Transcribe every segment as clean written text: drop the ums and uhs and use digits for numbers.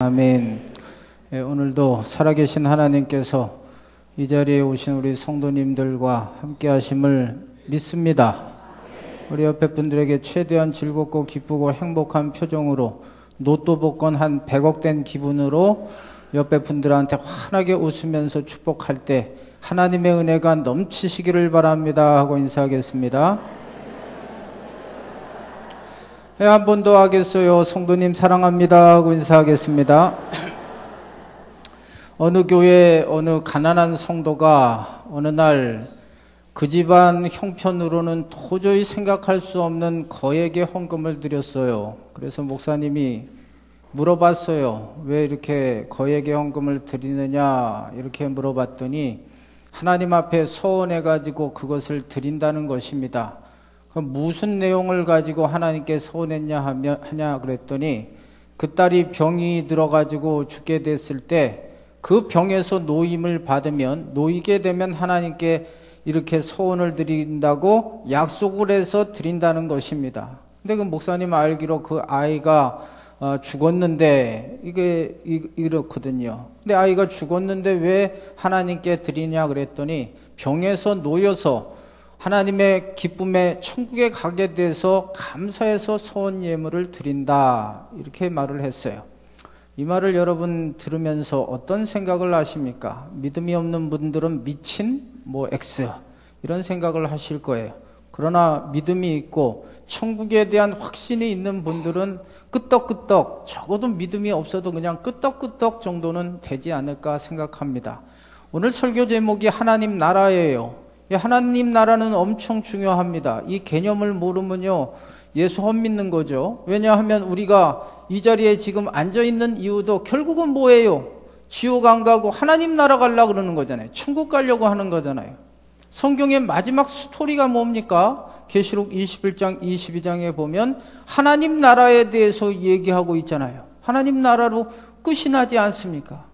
아멘. 오늘도 살아계신 하나님께서 이 자리에 오신 우리 성도님들과 함께 하심을 믿습니다. 우리 옆에 분들에게 최대한 즐겁고 기쁘고 행복한 표정으로 로또 복권 한 100억 된 기분으로 옆에 분들한테 환하게 웃으면서 축복할 때 하나님의 은혜가 넘치시기를 바랍니다 하고 인사하겠습니다. 한 번 더 하겠어요. 성도님 사랑합니다 하고 인사하겠습니다. 어느 교회 어느 가난한 성도가 어느 날 그 집안 형편으로는 도저히 생각할 수 없는 거액의 헌금을 드렸어요. 그래서 목사님이 물어봤어요. 왜 이렇게 거액의 헌금을 드리느냐 이렇게 물어봤더니 하나님 앞에 서원해가지고 그것을 드린다는 것입니다. 그럼 무슨 내용을 가지고 하나님께 서원했냐 하냐 그랬더니 그 딸이 병이 들어가지고 죽게 됐을 때 그 병에서 노임을 받으면 놓이게 되면 하나님께 이렇게 서원을 드린다고 약속을 해서 드린다는 것입니다. 근데 그 목사님 알기로 그 아이가 죽었는데 이게 이렇거든요. 근데 아이가 죽었는데 왜 하나님께 드리냐 그랬더니 병에서 놓여서 하나님의 기쁨에 천국에 가게 돼서 감사해서 서원 예물을 드린다 이렇게 말을 했어요. 이 말을 여러분 들으면서 어떤 생각을 하십니까? 믿음이 없는 분들은 미친 X 이런 생각을 하실 거예요. 그러나 믿음이 있고 천국에 대한 확신이 있는 분들은 끄떡끄떡 적어도 믿음이 없어도 그냥 끄떡끄떡 정도는 되지 않을까 생각합니다. 오늘 설교 제목이 하나님 나라예요. 하나님 나라는 엄청 중요합니다. 이 개념을 모르면요 예수 헛믿는 거죠. 왜냐하면 우리가 이 자리에 지금 앉아있는 이유도 결국은 뭐예요? 지옥 안 가고 하나님 나라 가려고 그러는 거잖아요. 천국 가려고 하는 거잖아요. 성경의 마지막 스토리가 뭡니까? 계시록 21장 22장에 보면 하나님 나라에 대해서 얘기하고 있잖아요. 하나님 나라로 끝이 나지 않습니까?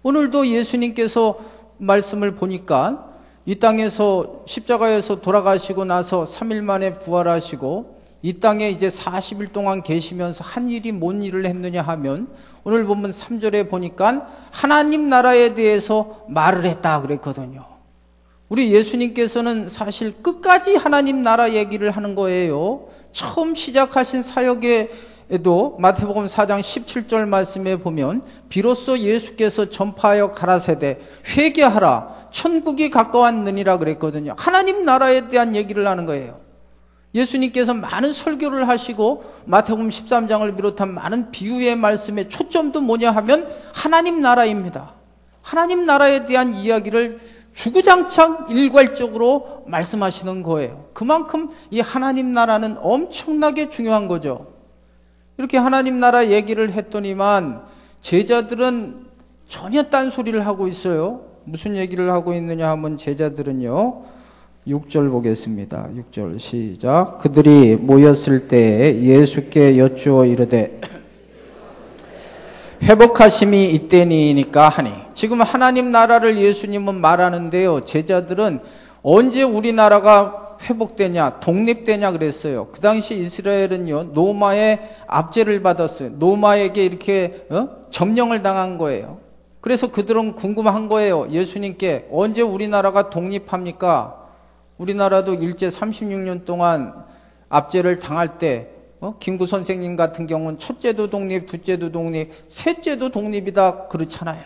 오늘도 예수님께서 말씀을 보니까 이 땅에서 십자가에서 돌아가시고 나서 3일 만에 부활하시고 이 땅에 이제 40일 동안 계시면서 한 일이 뭔 일을 했느냐 하면 오늘 보면 3절에 보니까 하나님 나라에 대해서 말을 했다 그랬거든요. 우리 예수님께서는 사실 끝까지 하나님 나라 얘기를 하는 거예요. 처음 시작하신 사역에도 마태복음 4장 17절 말씀에 보면 비로소 예수께서 전파하여 가라사대 회개하라 천국이 가까웠느니라 그랬거든요. 하나님 나라에 대한 얘기를 하는 거예요. 예수님께서 많은 설교를 하시고 마태복음 13장을 비롯한 많은 비유의 말씀의 초점도 뭐냐 하면 하나님 나라입니다. 하나님 나라에 대한 이야기를 주구장창 일괄적으로 말씀하시는 거예요. 그만큼 이 하나님 나라는 엄청나게 중요한 거죠. 이렇게 하나님 나라 얘기를 했더니만 제자들은 전혀 딴소리를 하고 있어요. 무슨 얘기를 하고 있느냐 하면 제자들은요 6절 보겠습니다. 6절 시작. 그들이 모였을 때 예수께 여쭈어 이르되 회복하심이 이때니까 하니. 지금 하나님 나라를 예수님은 말하는데요 제자들은 언제 우리나라가 회복되냐 독립되냐 그랬어요. 그 당시 이스라엘은요 로마의 압제를 받았어요. 로마에게 이렇게 점령을 당한 거예요. 그래서 그들은 궁금한 거예요. 예수님께 언제 우리나라가 독립합니까? 우리나라도 일제 36년 동안 압제를 당할 때 김구 선생님 같은 경우는 첫째도 독립, 둘째도 독립, 셋째도 독립이다 그렇잖아요.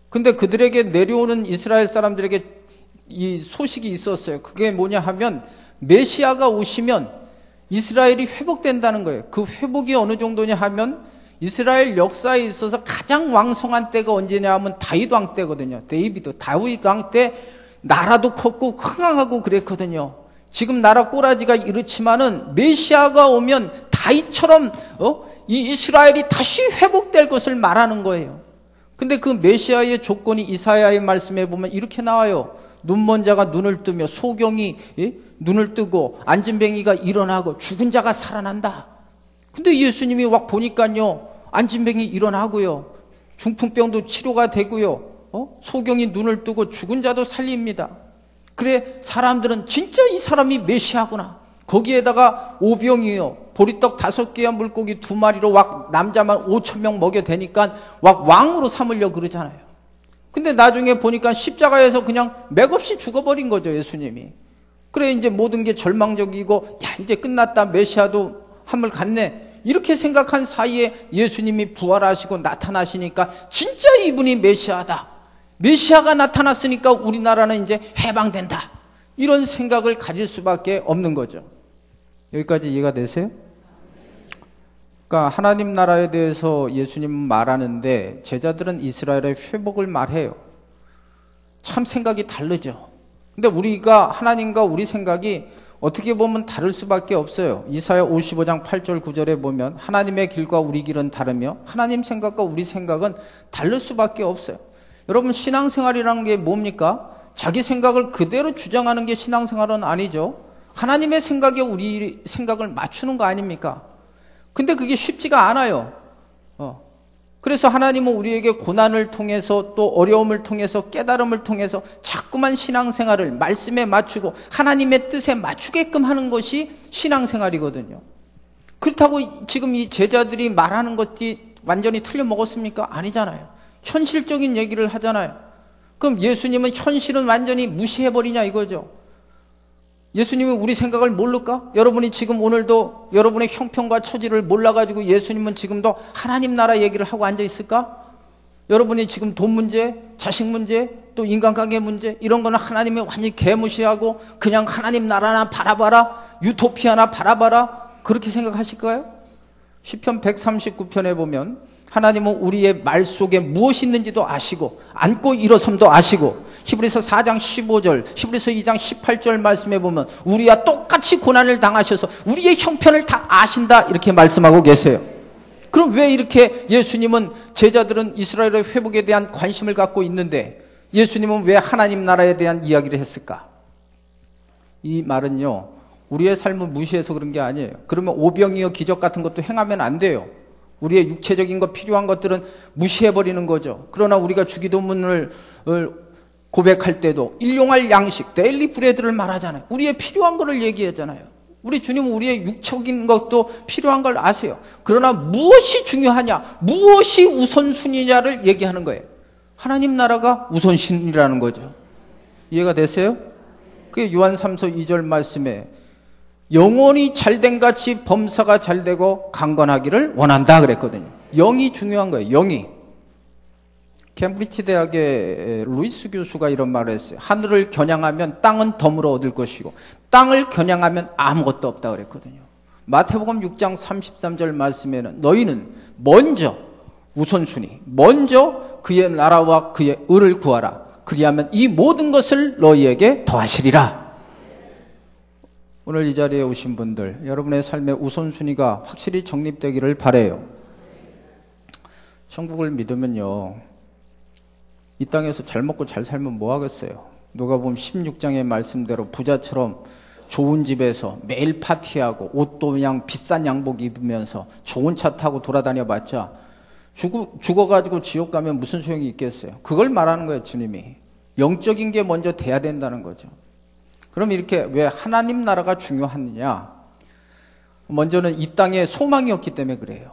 근데 그들에게 내려오는 이스라엘 사람들에게 이 소식이 있었어요. 그게 뭐냐 하면 메시아가 오시면 이스라엘이 회복된다는 거예요. 그 회복이 어느 정도냐 하면 이스라엘 역사에 있어서 가장 왕성한 때가 언제냐 하면 다윗 왕 때거든요. 다윗 왕 때 나라도 컸고 흥황하고 그랬거든요. 지금 나라 꼬라지가 이렇지만은 메시아가 오면 다윗처럼 이 이스라엘이 다시 회복될 것을 말하는 거예요. 근데 그 메시아의 조건이 이사야의 말씀에 보면 이렇게 나와요. 눈먼 자가 눈을 뜨며 소경이 눈을 뜨고 안진뱅이가 일어나고 죽은 자가 살아난다. 근데 예수님이 와 보니까요 안진뱅이 일어나고요 중풍병도 치료가 되고요 소경이 눈을 뜨고 죽은 자도 살립니다. 그래 사람들은 진짜 이 사람이 메시아구나 거기에다가 오병이요, 보리떡 5개와 물고기 2마리로 막 남자만 5,000명 먹여 되니까 막 왕으로 삼으려 그러잖아요. 근데 나중에 보니까 십자가에서 그냥 맥없이 죽어버린 거죠, 예수님이. 그래, 이제 모든 게 절망적이고, 야, 이제 끝났다, 메시아도 하늘 갔네, 이렇게 생각한 사이에 예수님이 부활하시고 나타나시니까 진짜 이분이 메시아다, 메시아가 나타났으니까 우리나라는 이제 해방된다, 이런 생각을 가질 수밖에 없는 거죠. 여기까지 이해가 되세요? 그러니까 하나님 나라에 대해서 예수님은 말하는데 제자들은 이스라엘의 회복을 말해요. 참 생각이 다르죠. 근데 우리가 하나님과 우리 생각이 어떻게 보면 다를 수밖에 없어요. 이사야 55장 8절 9절에 보면 하나님의 길과 우리 길은 다르며 하나님 생각과 우리 생각은 다를 수밖에 없어요. 여러분, 신앙생활이라는 게 뭡니까? 자기 생각을 그대로 주장하는 게 신앙생활은 아니죠. 하나님의 생각에 우리 생각을 맞추는 거 아닙니까? 근데 그게 쉽지가 않아요. 그래서 하나님은 우리에게 고난을 통해서 또 어려움을 통해서 깨달음을 통해서 자꾸만 신앙생활을 말씀에 맞추고 하나님의 뜻에 맞추게끔 하는 것이 신앙생활이거든요. 그렇다고 지금 이 제자들이 말하는 것이 완전히 틀려먹었습니까? 아니잖아요. 현실적인 얘기를 하잖아요. 그럼 예수님은 현실은 완전히 무시해버리냐 이거죠. 예수님은 우리 생각을 모를까? 여러분이 지금 오늘도 여러분의 형편과 처지를 몰라가지고 예수님은 지금도 하나님 나라 얘기를 하고 앉아있을까? 여러분이 지금 돈 문제, 자식 문제, 또 인간관계 문제, 이런 거는 하나님이 완전히 개무시하고 그냥 하나님 나라나 바라봐라, 유토피아나 바라봐라, 그렇게 생각하실까요? 시편 139편에 보면 하나님은 우리의 말 속에 무엇이 있는지도 아시고 앉고 일어섬도 아시고, 히브리서 4장 15절, 히브리서 2장 18절 말씀에 보면 우리와 똑같이 고난을 당하셔서 우리의 형편을 다 아신다, 이렇게 말씀하고 계세요. 그럼 왜 이렇게 예수님은, 제자들은 이스라엘의 회복에 대한 관심을 갖고 있는데 예수님은 왜 하나님 나라에 대한 이야기를 했을까? 이 말은요, 우리의 삶을 무시해서 그런 게 아니에요. 그러면 오병이어 기적 같은 것도 행하면 안 돼요. 우리의 육체적인 것, 필요한 것들은 무시해버리는 거죠. 그러나 우리가 주기도문을 고백할 때도 일용할 양식, 데일리 브레드를 말하잖아요. 우리의 필요한 것을 얘기하잖아요. 우리 주님은 우리의 육적인 것도 필요한 걸 아세요. 그러나 무엇이 중요하냐, 무엇이 우선순위냐를 얘기하는 거예요. 하나님 나라가 우선순위라는 거죠. 이해가 되세요? 그게 요한 3서 2절 말씀에 영혼이 잘된 같이 범사가 잘되고 강건하기를 원한다 그랬거든요. 영이 중요한 거예요. 영이. 캠브리지 대학의 루이스 교수가 이런 말을 했어요. 하늘을 겨냥하면 땅은 덤으로 얻을 것이고 땅을 겨냥하면 아무것도 없다 그랬거든요. 마태복음 6장 33절 말씀에는 너희는 먼저, 우선순위, 먼저 그의 나라와 그의 의를 구하라. 그리하면 이 모든 것을 너희에게 더하시리라. 오늘 이 자리에 오신 분들, 여러분의 삶의 우선순위가 확실히 정립되기를 바라요. 천국을 믿으면요, 이 땅에서 잘 먹고 잘 살면 뭐 하겠어요? 누가복음 16장의 말씀대로 부자처럼 좋은 집에서 매일 파티하고 옷도 그냥 비싼 양복 입으면서 좋은 차 타고 돌아다녀 봤자 죽어가지고 지옥 가면 무슨 소용이 있겠어요? 그걸 말하는 거예요, 주님이. 영적인 게 먼저 돼야 된다는 거죠. 그럼 이렇게 왜 하나님 나라가 중요하느냐? 먼저는 이 땅에 소망이 없기 때문에 그래요.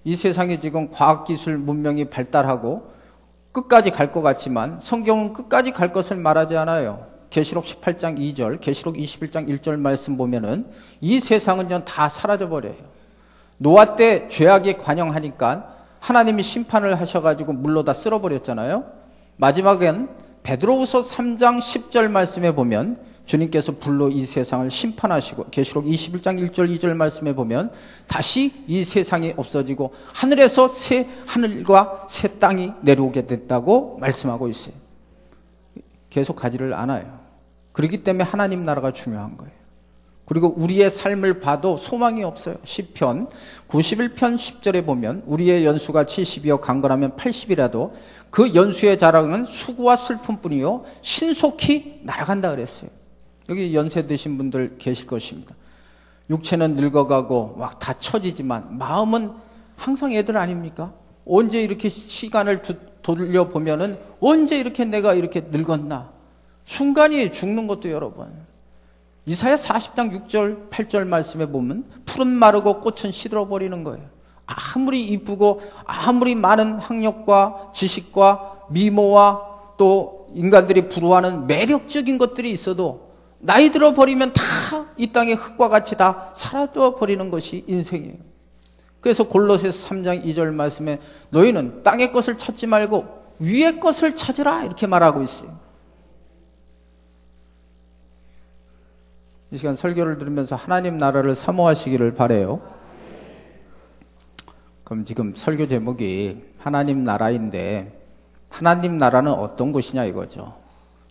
이 세상에 지금 과학기술 문명이 발달하고 끝까지 갈 것 같지만 성경은 끝까지 갈 것을 말하지 않아요. 계시록 18장 2절, 계시록 21장 1절 말씀 보면은 이 세상은 전 다 사라져버려요. 노아 때 죄악에 관영하니까 하나님이 심판을 하셔가지고 물로 다 쓸어버렸잖아요. 마지막엔 베드로후서 3장 10절 말씀에 보면 주님께서 불로 이 세상을 심판하시고, 계시록 21장 1절 2절 말씀에 보면 다시 이 세상이 없어지고 하늘에서 새 하늘과 새 땅이 내려오게 됐다고 말씀하고 있어요. 계속 가지를 않아요. 그렇기 때문에 하나님 나라가 중요한 거예요. 그리고 우리의 삶을 봐도 소망이 없어요. 시편 91편 10절에 보면 우리의 연수가 70이요 강건하면 80이라도 그 연수의 자랑은 수고와 슬픔뿐이요 신속히 날아간다 그랬어요. 여기 연세 드신 분들 계실 것입니다. 육체는 늙어가고 막 다 처지지만 마음은 항상 애들 아닙니까? 언제 이렇게 시간을 돌려보면은 언제 이렇게 내가 이렇게 늙었나? 순간이 죽는 것도 여러분. 이사야 40장 6절 8절 말씀에 보면 풀은 마르고 꽃은 시들어버리는 거예요. 아무리 이쁘고 아무리 많은 학력과 지식과 미모와 또 인간들이 부러워하는 매력적인 것들이 있어도 나이 들어버리면 다 이 땅의 흙과 같이 다 사라져버리는 것이 인생이에요. 그래서 골로새서 3장 2절 말씀에 너희는 땅의 것을 찾지 말고 위의 것을 찾으라 이렇게 말하고 있어요. 이 시간 설교를 들으면서 하나님 나라를 사모하시기를 바라요. 그럼 지금 설교 제목이 하나님 나라인데 하나님 나라는 어떤 곳이냐 이거죠.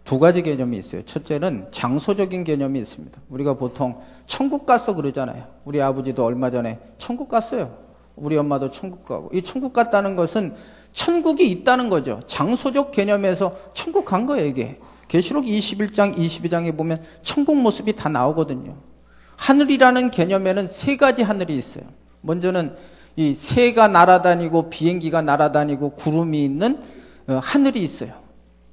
두 가지 개념이 있어요. 첫째는 장소적인 개념이 있습니다. 우리가 보통 천국 갔어 그러잖아요. 우리 아버지도 얼마 전에 천국 갔어요. 우리 엄마도 천국 가고. 이 천국 갔다는 것은 천국이 있다는 거죠. 장소적 개념에서 천국 간 거예요, 이게. 계시록 21장, 22장에 보면 천국 모습이 다 나오거든요. 하늘이라는 개념에는 세 가지 하늘이 있어요. 먼저는 이 새가 날아다니고 비행기가 날아다니고 구름이 있는 하늘이 있어요.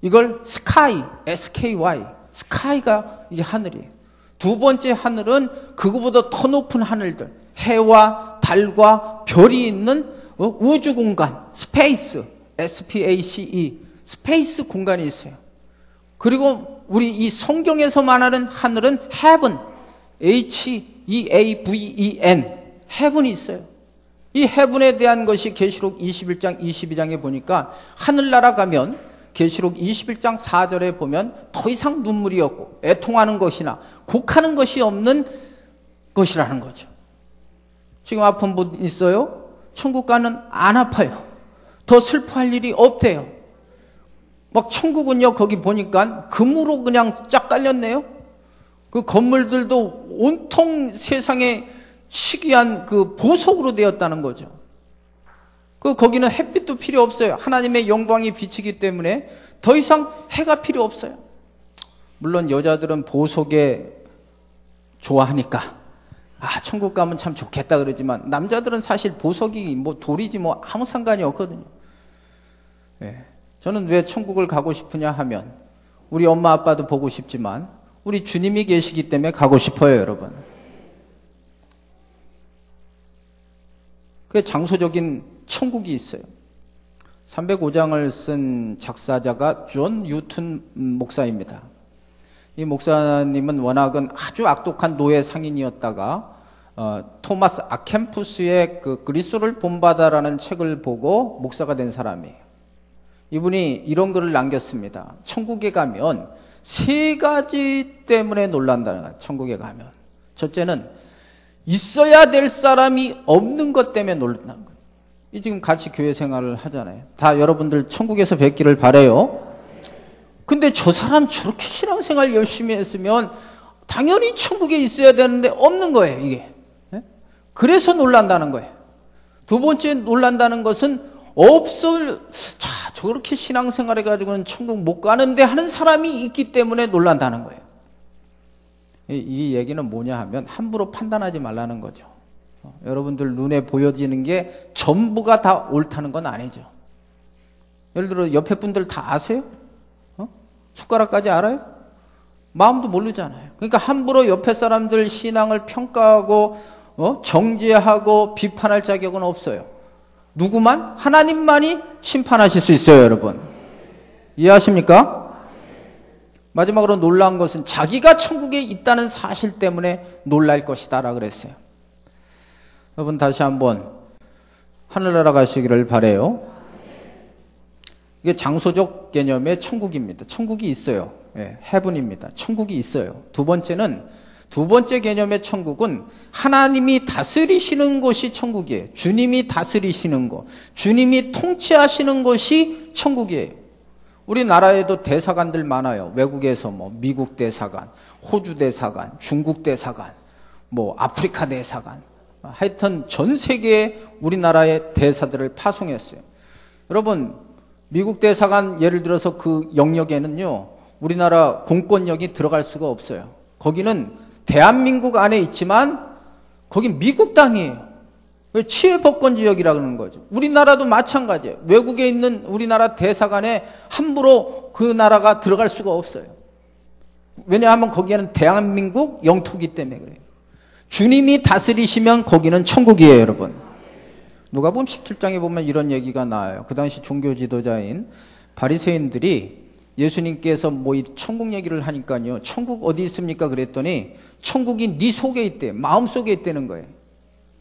이걸 스카이, SKY, 스카이가 이제 하늘이에요. 두 번째 하늘은 그거보다 더 높은 하늘들, 해와 달과 별이 있는 우주 공간, 스페이스, SPACE, 스페이스 공간이 있어요. 그리고 우리 이 성경에서 말하는 하늘은 heaven, HEAVEN, heaven이 있어요. 이 heaven에 대한 것이 계시록 21장, 22장에 보니까 하늘나라 가면 계시록 21장 4절에 보면 더 이상 눈물이 없고 애통하는 것이나 곡하는 것이 없는 것이라는 거죠. 지금 아픈 분 있어요? 천국 가는 안 아파요. 더 슬퍼할 일이 없대요. 막 천국은요, 거기 보니까 금으로 그냥 쫙 깔렸네요. 그 건물들도 온통 세상에 희귀한 그 보석으로 되었다는 거죠. 거기는 햇빛도 필요 없어요. 하나님의 영광이 비치기 때문에 더 이상 해가 필요 없어요. 물론 여자들은 보석에 좋아하니까 천국 가면 참 좋겠다 그러지만 남자들은 사실 보석이 뭐 돌이지 뭐 아무 상관이 없거든요. 예. 저는 왜 천국을 가고 싶으냐 하면 우리 엄마 아빠도 보고 싶지만 우리 주님이 계시기 때문에 가고 싶어요, 여러분. 그 장소적인 천국이 있어요. 305장을 쓴 작사자가 존 뉴튼 목사입니다. 이 목사님은 워낙은 아주 악독한 노예 상인이었다가 토마스 아켐푸스의 그 그리스도를 본받아라는 책을 보고 목사가 된 사람이에요. 이분이 이런 글을 남겼습니다. 천국에 가면 세 가지 때문에 놀란다는 거예요. 천국에 가면. 첫째는 있어야 될 사람이 없는 것 때문에 놀란다는 거예요. 이 지금 같이 교회 생활을 하잖아요. 다 여러분들 천국에서 뵙기를 바라요. 근데 저 사람 저렇게 신앙생활 열심히 했으면 당연히 천국에 있어야 되는데 없는 거예요, 이게. 그래서 놀란다는 거예요. 두 번째 놀란다는 것은 저렇게 신앙생활 해가지고는 천국 못 가는데 하는 사람이 있기 때문에 놀란다는 거예요. 이 얘기는 뭐냐 하면 함부로 판단하지 말라는 거죠. 여러분들 눈에 보여지는 게 전부가 다 옳다는 건 아니죠. 예를 들어 옆에 분들 다 아세요? 숟가락까지 알아요? 마음도 모르잖아요. 그러니까 함부로 옆에 사람들 신앙을 평가하고 정죄하고 비판할 자격은 없어요. 누구만? 하나님만이 심판하실 수 있어요, 여러분. 이해하십니까? 마지막으로 놀라운 것은 자기가 천국에 있다는 사실 때문에 놀랄 것이다 라고 그랬어요. 여러분 다시 한번 하늘나라 가시기를 바라요. 이게 장소적 개념의 천국입니다. 천국이 있어요. 헤븐입니다. 천국이 있어요. 두 번째 개념의 천국은 하나님이 다스리시는 곳이 천국이에요. 주님이 다스리시는 곳, 주님이 통치하시는 곳이 천국이에요. 우리나라에도 대사관들 많아요. 외국에서 미국 대사관, 호주 대사관, 중국 대사관, 아프리카 대사관. 하여튼 전 세계에 우리나라의 대사들을 파송했어요. 여러분, 미국 대사관 예를 들어서 그 영역에는요, 우리나라 공권력이 들어갈 수가 없어요. 거기는 대한민국 안에 있지만 거긴 미국 땅이에요. 왜 치외법권 지역이라 그러는 거죠. 우리나라도 마찬가지예요. 외국에 있는 우리나라 대사관에 함부로 그 나라가 들어갈 수가 없어요. 왜냐하면 거기에는 대한민국 영토기 때문에 그래요. 주님이 다스리시면 거기는 천국이에요, 여러분. 누가복음 17장에 보면 이런 얘기가 나와요. 그 당시 종교 지도자인 바리새인들이 예수님께서 뭐 이 천국 얘기를 하니까요. 천국 어디 있습니까? 그랬더니 천국이 네 속에 있대. 마음속에 있다는 거예요.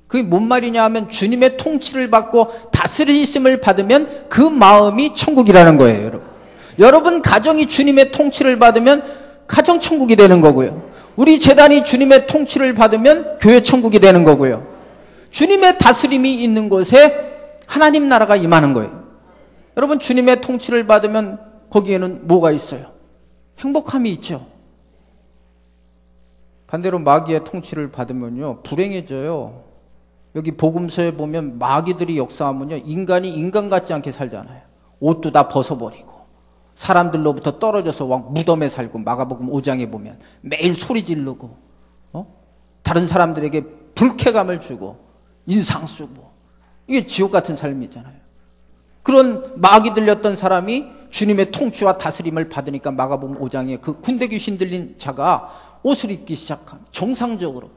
그게 뭔 말이냐 하면 주님의 통치를 받고 다스리심을 받으면 그 마음이 천국이라는 거예요, 여러분. 여러분 가정이 주님의 통치를 받으면 가정 천국이 되는 거고요. 우리 재단이 주님의 통치를 받으면 교회 천국이 되는 거고요. 주님의 다스림이 있는 곳에 하나님 나라가 임하는 거예요. 여러분 주님의 통치를 받으면 거기에는 뭐가 있어요? 행복함이 있죠. 반대로 마귀의 통치를 받으면요 불행해져요. 여기 복음서에 보면 마귀들이 역사하면요 인간이 인간 같지 않게 살잖아요. 옷도 다 벗어버리고 사람들로부터 떨어져서 막 무덤에 살고, 마가복음 5장에 보면 매일 소리 지르고 다른 사람들에게 불쾌감을 주고 인상 쓰고, 이게 지옥 같은 삶이잖아요. 그런 마귀 들렸던 사람이 주님의 통치와 다스림을 받으니까 마가복음 5장에 그 군대 귀신 들린 자가 옷을 입기 시작한, 정상적으로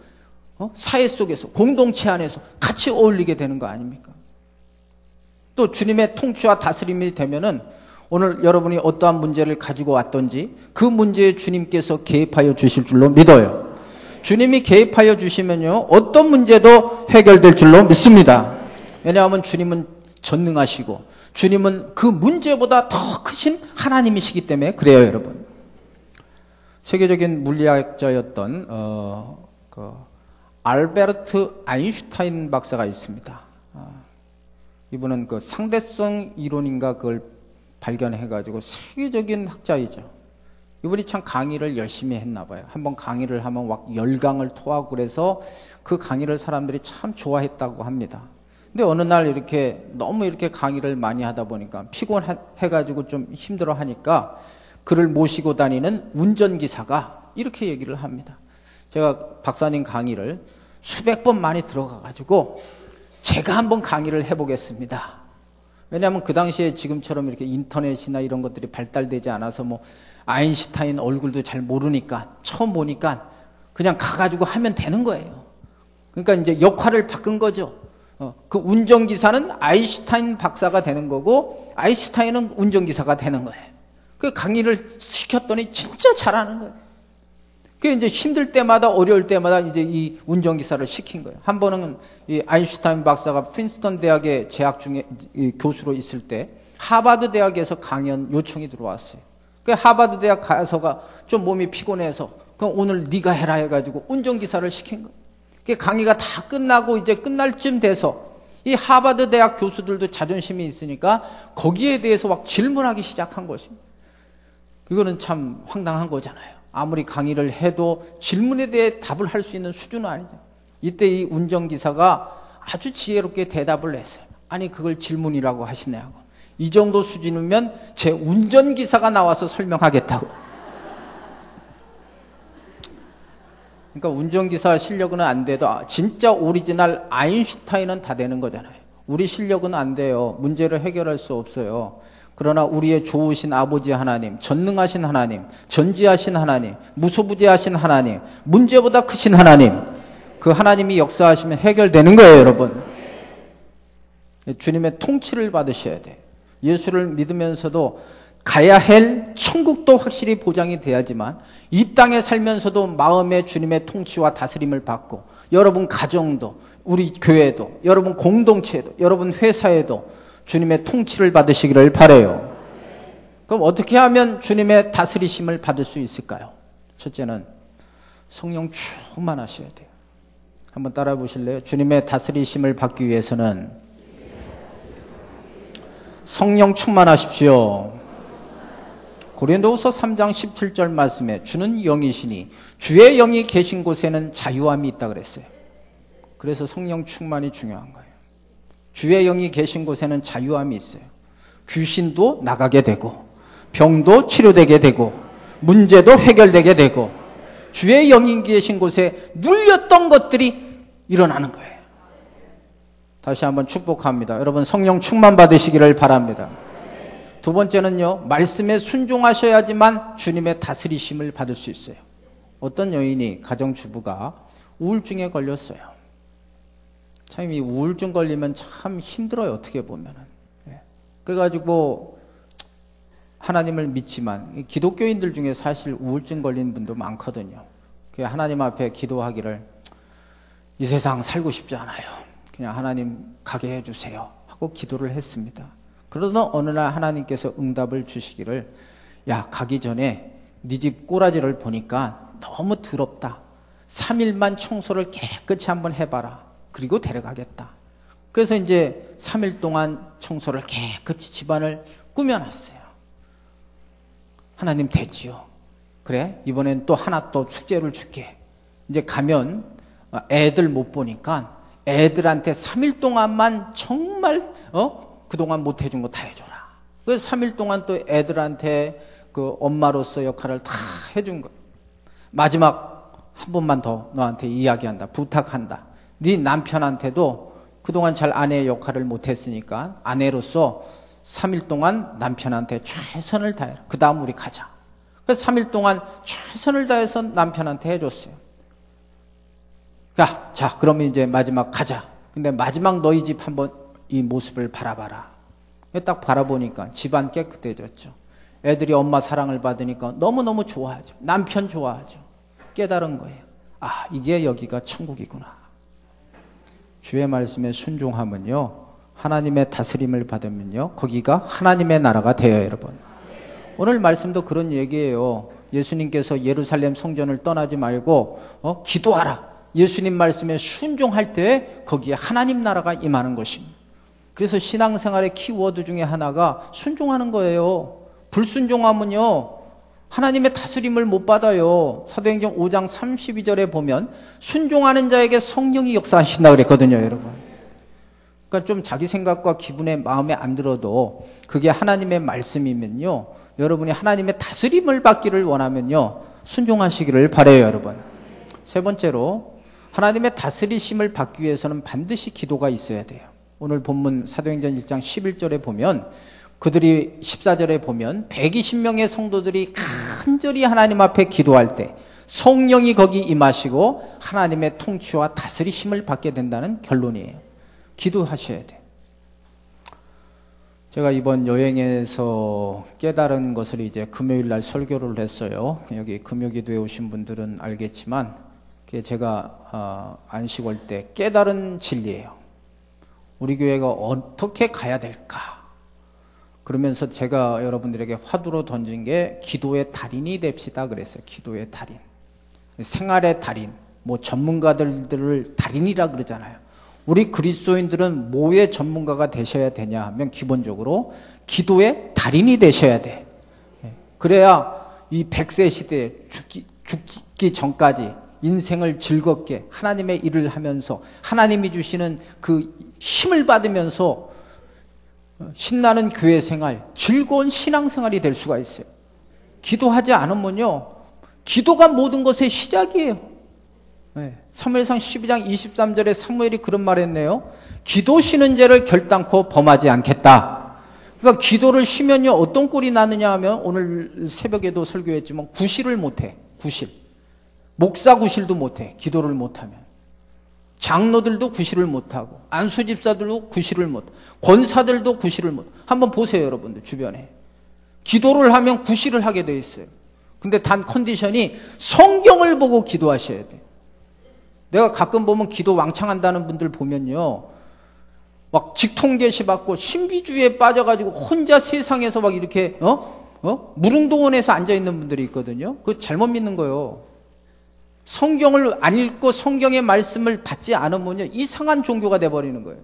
사회 속에서 공동체 안에서 같이 어울리게 되는 거 아닙니까? 또 주님의 통치와 다스림이 되면은 오늘 여러분이 어떠한 문제를 가지고 왔던지 그 문제에 주님께서 개입하여 주실 줄로 믿어요. 주님이 개입하여 주시면요 어떤 문제도 해결될 줄로 믿습니다. 왜냐하면 주님은 전능하시고 주님은 그 문제보다 더 크신 하나님이시기 때문에 그래요, 여러분. 세계적인 물리학자였던 알베르트 아인슈타인 박사가 있습니다. 이분은 그 상대성 이론인가 그걸 발견해가지고 세계적인 학자이죠. 이분이 참 강의를 열심히 했나 봐요. 한번 강의를 하면 막 열강을 토하고 그래서 그 강의를 사람들이 참 좋아했다고 합니다. 근데 어느 날 이렇게 너무 이렇게 강의를 많이 하다 보니까 피곤해가지고 좀 힘들어 하니까 그를 모시고 다니는 운전기사가 이렇게 얘기를 합니다. 제가 박사님 강의를 수백 번 많이 들어가가지고 제가 한번 강의를 해보겠습니다. 왜냐하면 그 당시에 지금처럼 이렇게 인터넷이나 이런 것들이 발달되지 않아서 뭐 아인슈타인 얼굴도 잘 모르니까 처음 보니까 그냥 가가지고 하면 되는 거예요. 그러니까 이제 역할을 바꾼 거죠. 그 운전기사는 아인슈타인 박사가 되는 거고 아인슈타인은 운전기사가 되는 거예요. 그 강의를 시켰더니 진짜 잘하는 거예요. 그 이제 힘들 때마다 어려울 때마다 이제 이 운전기사를 시킨 거예요. 한 번은 이 아인슈타인 박사가 프린스턴 대학에 재학 중에 교수로 있을 때 하버드 대학에서 강연 요청이 들어왔어요. 그 하버드 대학 가서가 좀 몸이 피곤해서 그럼 오늘 네가 해라 해가지고 운전기사를 시킨 거예요. 그 강의가 다 끝나고 이제 끝날 쯤 돼서 이 하버드 대학 교수들도 자존심이 있으니까 거기에 대해서 막 질문하기 시작한 것입니다. 이거는 참 황당한 거잖아요. 아무리 강의를 해도 질문에 대해 답을 할 수 있는 수준은 아니죠. 이때 이 운전기사가 아주 지혜롭게 대답을 했어요. 아니 그걸 질문이라고 하시냐고. 이 정도 수준이면 제 운전기사가 나와서 설명하겠다고. 그러니까 운전기사 실력은 안 돼도 진짜 오리지널 아인슈타인은 다 되는 거잖아요. 우리 실력은 안 돼요. 문제를 해결할 수 없어요. 그러나 우리의 좋으신 아버지 하나님, 전능하신 하나님, 전지하신 하나님, 무소부재하신 하나님, 문제보다 크신 하나님, 그 하나님이 역사하시면 해결되는 거예요, 여러분. 주님의 통치를 받으셔야 돼요. 예수를 믿으면서도 가야 할 천국도 확실히 보장이 돼야지만 이 땅에 살면서도 마음의 주님의 통치와 다스림을 받고 여러분 가정도, 우리 교회도, 여러분 공동체도, 여러분 회사에도 주님의 통치를 받으시기를 바라요. 그럼 어떻게 하면 주님의 다스리심을 받을 수 있을까요? 첫째는 성령 충만하셔야 돼요. 한번 따라 보실래요? 주님의 다스리심을 받기 위해서는 성령 충만하십시오. 고린도후서 3장 17절 말씀에 주는 영이시니 주의 영이 계신 곳에는 자유함이 있다 그랬어요. 그래서 성령 충만이 중요한 거예요. 주의 영이 계신 곳에는 자유함이 있어요. 귀신도 나가게 되고 병도 치료되게 되고 문제도 해결되게 되고 주의 영이 계신 곳에 눌렸던 것들이 일어나는 거예요. 다시 한번 축복합니다. 여러분 성령 충만 받으시기를 바랍니다. 두 번째는요, 말씀에 순종하셔야지만 주님의 다스리심을 받을 수 있어요. 어떤 여인이, 가정주부가 우울증에 걸렸어요. 참, 이 우울증 걸리면 참 힘들어요, 어떻게 보면은. 그래가지고 하나님을 믿지만, 기독교인들 중에 사실 우울증 걸린 분도 많거든요. 하나님 앞에 기도하기를, 이 세상 살고 싶지 않아요. 그냥 하나님 가게 해주세요 하고 기도를 했습니다. 그러던 어느 날 하나님께서 응답을 주시기를, 야, 가기 전에 네 집 꼬라지를 보니까 너무 더럽다. 3일만 청소를 깨끗이 한번 해봐라. 그리고 데려가겠다. 그래서 이제 3일 동안 청소를 깨끗이 집안을 꾸며놨어요. 하나님 됐지요. 그래, 이번엔 또 하나 또 축제를 줄게. 이제 가면 애들 못 보니까 애들한테 3일 동안만 정말 그동안 못 해준 거 다 해줘라. 그래서 3일 동안 또 애들한테 그 엄마로서 역할을 다 해준 거예요. 마지막 한 번만 더 너한테 이야기한다. 부탁한다. 네 남편한테도 그동안 잘 아내의 역할을 못했으니까 아내로서 3일 동안 남편한테 최선을 다해라. 그 다음 우리 가자. 그래서 3일 동안 최선을 다해서 남편한테 해줬어요. 야, 자, 그러면 이제 마지막 가자. 근데 마지막 너희 집 한번 이 모습을 바라봐라. 딱 바라보니까 집안 깨끗해졌죠. 애들이 엄마 사랑을 받으니까 너무너무 좋아하죠. 남편 좋아하죠. 깨달은 거예요. 아, 이게 여기가 천국이구나. 주의 말씀에 순종하면요, 하나님의 다스림을 받으면요, 거기가 하나님의 나라가 돼요, 여러분. 오늘 말씀도 그런 얘기예요. 예수님께서 예루살렘 성전을 떠나지 말고 기도하라. 예수님 말씀에 순종할 때 거기에 하나님 나라가 임하는 것입니다. 그래서 신앙생활의 키워드 중에 하나가 순종하는 거예요. 불순종하면요, 하나님의 다스림을 못 받아요. 사도행전 5장 32절에 보면 순종하는 자에게 성령이 역사하신다 그랬거든요, 여러분. 그러니까 좀 자기 생각과 기분에 마음에 안 들어도 그게 하나님의 말씀이면요, 여러분이 하나님의 다스림을 받기를 원하면요, 순종하시기를 바라요, 여러분. 세 번째로, 하나님의 다스리심을 받기 위해서는 반드시 기도가 있어야 돼요. 오늘 본문 사도행전 1장 11절에 보면, 그들이 14절에 보면 120명의 성도들이 간절히 하나님 앞에 기도할 때 성령이 거기 임하시고 하나님의 통치와 다스리심을 받게 된다는 결론이에요. 기도하셔야 돼요. 제가 이번 여행에서 깨달은 것을 이제 금요일 날 설교를 했어요. 여기 금요기도에 오신 분들은 알겠지만, 그게 제가 안식월 때 깨달은 진리예요. 우리 교회가 어떻게 가야 될까? 그러면서 제가 여러분들에게 화두로 던진 게 기도의 달인이 됩시다 그랬어요. 기도의 달인. 생활의 달인. 뭐 전문가들을 달인이라 그러잖아요. 우리 그리스도인들은 뭐의 전문가가 되셔야 되냐 하면 기본적으로 기도의 달인이 되셔야 돼. 그래야 이 100세 시대에 죽기 전까지 인생을 즐겁게 하나님의 일을 하면서 하나님이 주시는 그 힘을 받으면서 신나는 교회 생활, 즐거운 신앙생활이 될 수가 있어요. 기도하지 않으면요, 기도가 모든 것의 시작이에요. 사무엘상 12장 23절에 사무엘이 그런 말 했네요. 기도 쉬는 죄를 결단코 범하지 않겠다. 그러니까 기도를 쉬면요, 어떤 꼴이 나느냐 하면, 오늘 새벽에도 설교했지만 구실을 못해. 구실. 목사 구실도 못해. 기도를 못하면. 장로들도 구실을 못하고, 안수집사들도 구실을 못, 권사들도 구실을 못. 한번 보세요, 여러분들 주변에. 기도를 하면 구실을 하게 돼 있어요. 근데 단 컨디션이 성경을 보고 기도하셔야 돼. 내가 가끔 보면 기도 왕창 한다는 분들 보면요, 막 직통계시 받고 신비주의에 빠져가지고 혼자 세상에서 막 이렇게 무릉도원에서 앉아있는 분들이 있거든요. 그거 잘못 믿는 거예요. 성경을 안 읽고 성경의 말씀을 받지 않으면요, 이상한 종교가 돼버리는 거예요.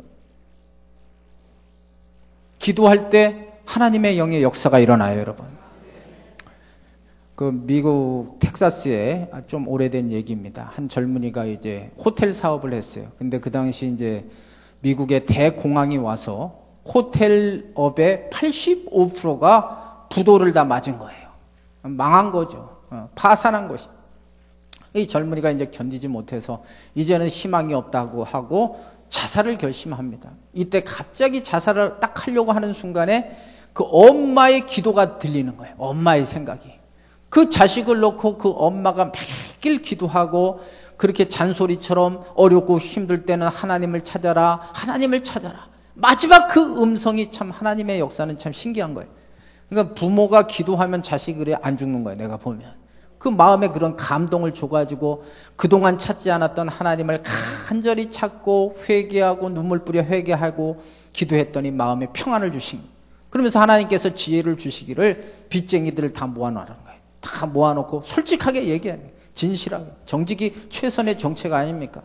기도할 때 하나님의 영의 역사가 일어나요, 여러분. 그 미국 텍사스에 좀 오래된 얘기입니다. 한 젊은이가 이제 호텔 사업을 했어요. 근데 그 당시 이제 미국의 대공황이 와서 호텔업의 85%가 부도를 다 맞은 거예요. 망한 거죠. 파산한 것이. 이 젊은이가 이제 견디지 못해서 이제는 희망이 없다고 하고 자살을 결심합니다. 이때 갑자기 자살을 딱 하려고 하는 순간에 그 엄마의 기도가 들리는 거예요. 엄마의 생각이. 그 자식을 놓고 그 엄마가 매일 기도하고 그렇게 잔소리처럼 어렵고 힘들 때는 하나님을 찾아라, 하나님을 찾아라. 마지막 그 음성이 참 하나님의 역사는 참 신기한 거예요. 그러니까 부모가 기도하면 자식이 안 죽는 거예요. 내가 보면. 그 마음에 그런 감동을 줘가지고 그동안 찾지 않았던 하나님을 간절히 찾고 회개하고 눈물 뿌려 회개하고 기도했더니 마음에 평안을 주신 거예요. 그러면서 하나님께서 지혜를 주시기를 빚쟁이들을 다 모아놓으라는 거예요. 다 모아놓고 솔직하게 얘기하는 거예요. 진실하게. 정직이 최선의 정책 아닙니까?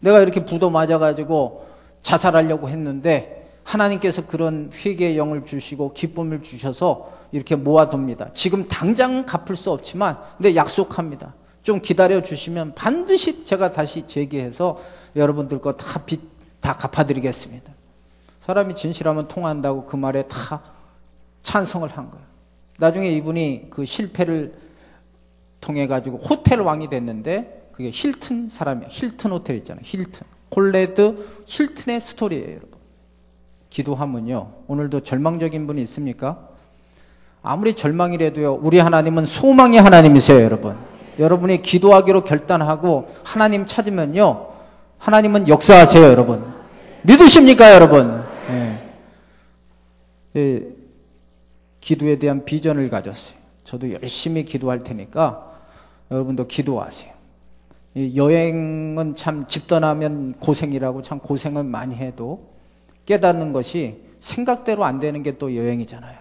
내가 이렇게 부도 맞아가지고 자살하려고 했는데 하나님께서 그런 회개의 영을 주시고 기쁨을 주셔서 이렇게 모아둡니다. 지금 당장 갚을 수 없지만 근데 약속합니다. 좀 기다려 주시면 반드시 제가 다시 재개해서 여러분들 거 다 빚 다 갚아드리겠습니다. 사람이 진실하면 통한다고 그 말에 다 찬성을 한 거예요. 나중에 이분이 그 실패를 통해 가지고 호텔 왕이 됐는데 그게 힐튼 사람이에요. 힐튼 호텔 있잖아요. 힐튼. 콜레드 힐튼의 스토리예요, 여러분. 기도하면요. 오늘도 절망적인 분이 있습니까? 아무리 절망이라도요. 우리 하나님은 소망의 하나님이세요, 여러분. 여러분이 기도하기로 결단하고 하나님 찾으면요. 하나님은 역사하세요, 여러분. 믿으십니까, 여러분? 기도에 대한 비전을 가졌어요. 저도 열심히 기도할 테니까 여러분도 기도하세요. 여행은 참 집 떠나면 고생이라고 참 고생은 많이 해도 깨닫는 것이 생각대로 안 되는 게 또 여행이잖아요.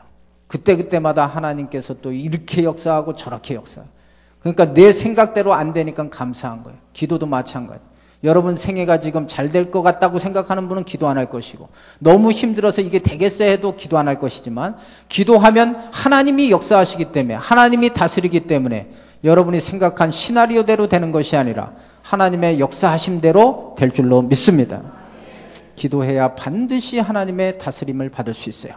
그때그때마다 하나님께서 또 이렇게 역사하고 저렇게 역사하고 그러니까 내 생각대로 안 되니까 감사한 거예요. 기도도 마찬가지. 여러분 생애가 지금 잘 될 것 같다고 생각하는 분은 기도 안 할 것이고 너무 힘들어서 이게 되겠어 해도 기도 안 할 것이지만 기도하면 하나님이 역사하시기 때문에 하나님이 다스리기 때문에 여러분이 생각한 시나리오대로 되는 것이 아니라 하나님의 역사하심대로 될 줄로 믿습니다. 기도해야 반드시 하나님의 다스림을 받을 수 있어요.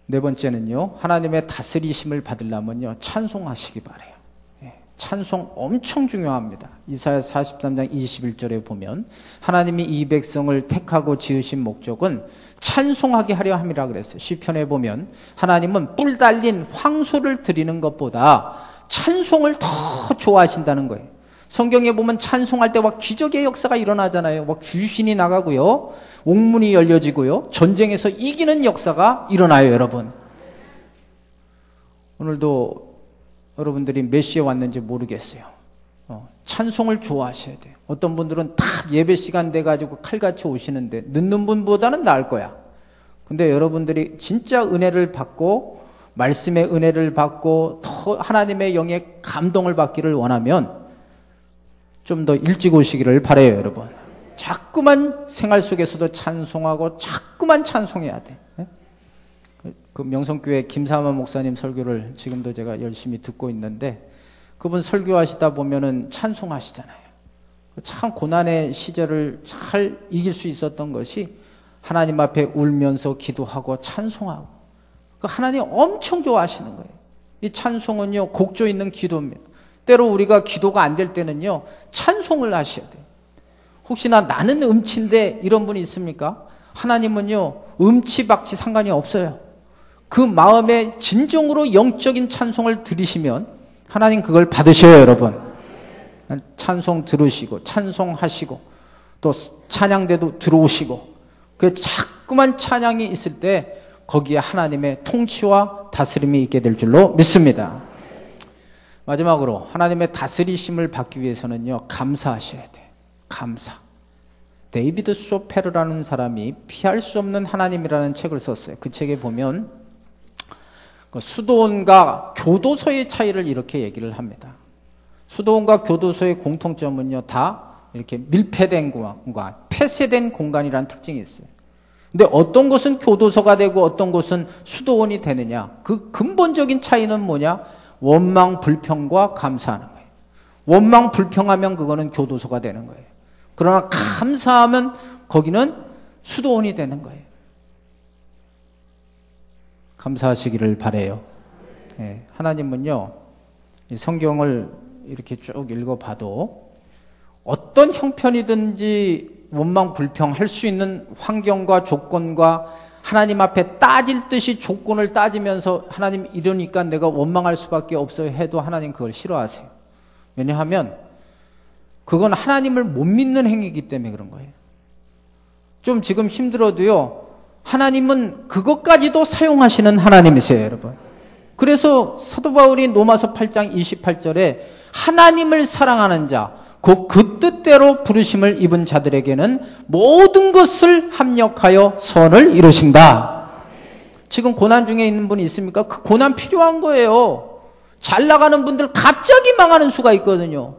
네 번째는요. 하나님의 다스리심을 받으려면요. 찬송하시기 바라요. 찬송 엄청 중요합니다. 이사야 43장 21절에 보면 하나님이 이 백성을 택하고 지으신 목적은 찬송하게 하려 함이라 그랬어요. 시편에 보면 하나님은 뿔 달린 황소를 드리는 것보다 찬송을 더 좋아하신다는 거예요. 성경에 보면 찬송할 때 막 기적의 역사가 일어나잖아요. 막 귀신이 나가고요. 옥문이 열려지고요. 전쟁에서 이기는 역사가 일어나요, 여러분. 오늘도 여러분들이 몇 시에 왔는지 모르겠어요. 찬송을 좋아하셔야 돼요. 어떤 분들은 딱 예배 시간 돼가지고 칼같이 오시는데 늦는 분보다는 나을 거야. 근데 여러분들이 진짜 은혜를 받고 말씀의 은혜를 받고 더 하나님의 영의 감동을 받기를 원하면 좀 더 일찍 오시기를 바라요, 여러분. 자꾸만 생활 속에서도 찬송하고 자꾸만 찬송해야 돼. 그 명성교회 김사만 목사님 설교를 지금도 제가 열심히 듣고 있는데 그분 설교하시다 보면은 찬송하시잖아요. 참 고난의 시절을 잘 이길 수 있었던 것이 하나님 앞에 울면서 기도하고 찬송하고 하나님 엄청 좋아하시는 거예요. 이 찬송은요 곡조 있는 기도입니다. 때로 우리가 기도가 안 될 때는요 찬송을 하셔야 돼요. 혹시나 나는 음치인데 이런 분이 있습니까? 하나님은요 음치박치 상관이 없어요. 그 마음에 진정으로 영적인 찬송을 들으시면 하나님 그걸 받으셔요, 여러분. 찬송 들으시고 찬송하시고 또 찬양대도 들어오시고 그 자꾸만 찬양이 있을 때 거기에 하나님의 통치와 다스림이 있게 될 줄로 믿습니다. 마지막으로 하나님의 다스리심을 받기 위해서는요 감사하셔야 돼요. 감사. 데이비드 소페르라는 사람이 피할 수 없는 하나님이라는 책을 썼어요. 그 책에 보면 수도원과 교도소의 차이를 이렇게 얘기를 합니다. 수도원과 교도소의 공통점은요 다 이렇게 밀폐된 공간, 폐쇄된 공간이라는 특징이 있어요. 근데 어떤 곳은 교도소가 되고 어떤 곳은 수도원이 되느냐, 그 근본적인 차이는 뭐냐? 원망 불평과 감사하는 거예요. 원망 불평하면 그거는 교도소가 되는 거예요. 그러나 감사하면 거기는 수도원이 되는 거예요. 감사하시기를 바라요. 네, 하나님은요 성경을 이렇게 쭉 읽어봐도 어떤 형편이든지 원망 불평할 수 있는 환경과 조건과 하나님 앞에 따질 듯이 조건을 따지면서 하나님 이러니까 내가 원망할 수밖에 없어요 해도 하나님 그걸 싫어하세요. 왜냐하면 그건 하나님을 못 믿는 행위이기 때문에 그런 거예요. 좀 지금 힘들어도요, 하나님은 그것까지도 사용하시는 하나님이세요, 여러분. 그래서 사도 바울이 로마서 8장 28절에 하나님을 사랑하는 자, 곧 그 뜻대로 부르심을 입은 자들에게는 모든 것을 합력하여 선을 이루신다. 지금 고난 중에 있는 분이 있습니까? 그 고난 필요한 거예요. 잘 나가는 분들 갑자기 망하는 수가 있거든요.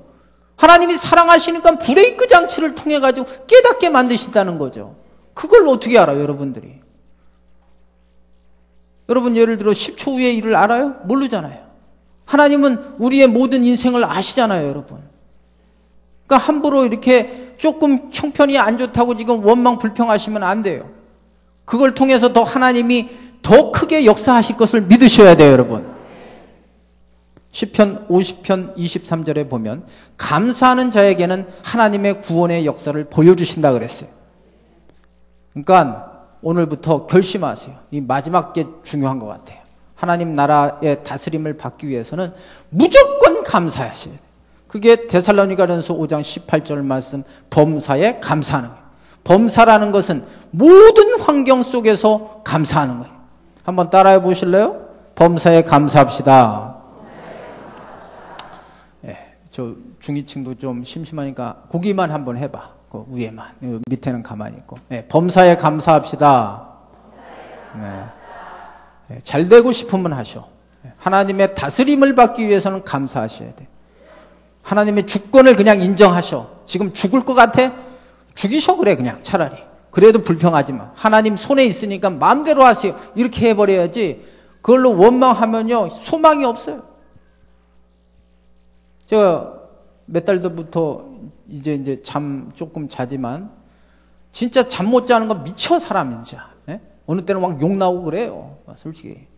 하나님이 사랑하시니까 브레이크 장치를 통해 가지고 깨닫게 만드신다는 거죠. 그걸 어떻게 알아요, 여러분들이? 여러분 예를 들어 10초 후의 일을 알아요? 모르잖아요. 하나님은 우리의 모든 인생을 아시잖아요, 여러분. 그러니까 함부로 이렇게 조금 형편이 안 좋다고 지금 원망 불평하시면 안 돼요. 그걸 통해서 더 하나님이 더 크게 역사하실 것을 믿으셔야 돼요, 여러분. 시편 50편 23절에 보면 감사하는 자에게는 하나님의 구원의 역사를 보여주신다 그랬어요. 그러니까 오늘부터 결심하세요. 이 마지막 게 중요한 것 같아요. 하나님 나라의 다스림을 받기 위해서는 무조건 감사하셔야 돼요. 그게 데살로니가전서 5장 18절 말씀, 범사에 감사하는 거예요. 범사라는 것은 모든 환경 속에서 감사하는 거예요. 한번 따라해 보실래요? 범사에 감사합시다. 저 중위층도 좀 심심하니까 고기만 한번 해봐. 그 위에만, 밑에는 가만히 있고. 범사에 감사합시다. 잘 되고 싶으면 하셔. 하나님의 다스림을 받기 위해서는 감사하셔야 돼. 하나님의 주권을 그냥 인정하셔. 지금 죽을 것 같아? 죽이셔 그래 그냥 차라리. 그래도 불평하지 마. 하나님 손에 있으니까 마음대로 하세요. 이렇게 해버려야지. 그걸로 원망하면요 소망이 없어요. 제가 몇 달 전부터 이제 잠 조금 자지만 진짜 잠 못 자는 건 미쳐 사람이 진짜. 어느 때는 막 욕 나오고 그래요. 솔직히.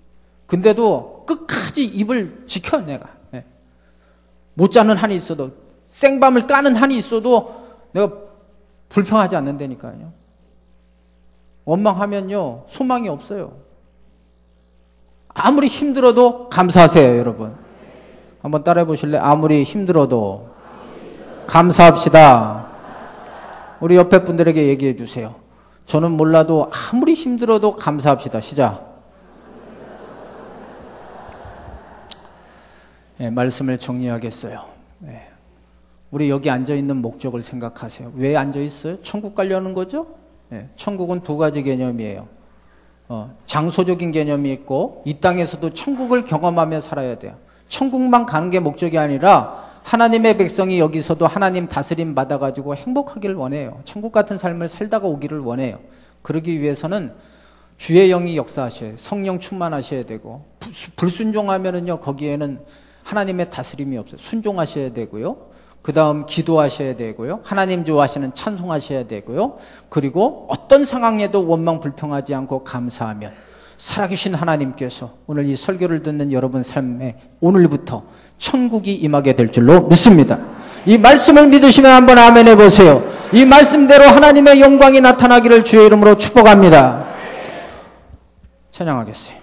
근데도 끝까지 입을 지켜 내가. 못 자는 한이 있어도 생밤을 까는 한이 있어도 내가 불평하지 않는다니까요. 원망하면요 소망이 없어요. 아무리 힘들어도 감사하세요, 여러분. 한번 따라해 보실래요? 아무리 힘들어도 감사합시다. 우리 옆에 분들에게 얘기해 주세요. 저는 몰라도 아무리 힘들어도 감사합시다. 시작. 말씀을 정리하겠어요. 우리 여기 앉아있는 목적을 생각하세요. 왜 앉아있어요? 천국 가려는 거죠? 천국은 두 가지 개념이에요. 장소적인 개념이 있고 이 땅에서도 천국을 경험하며 살아야 돼요. 천국만 가는 게 목적이 아니라 하나님의 백성이 여기서도 하나님 다스림 받아가지고 행복하기를 원해요. 천국 같은 삶을 살다가 오기를 원해요. 그러기 위해서는 주의 영이 역사하셔야 돼요. 성령 충만하셔야 되고 불순종하면은요 거기에는 하나님의 다스림이 없어요. 순종하셔야 되고요. 그 다음 기도하셔야 되고요. 하나님 좋아하시는 찬송하셔야 되고요. 그리고 어떤 상황에도 원망 불평하지 않고 감사하면 살아계신 하나님께서 오늘 이 설교를 듣는 여러분 삶에 오늘부터 천국이 임하게 될 줄로 믿습니다. 이 말씀을 믿으시면 한번 아멘 해보세요. 이 말씀대로 하나님의 영광이 나타나기를 주의 이름으로 축복합니다. 찬양하겠어요.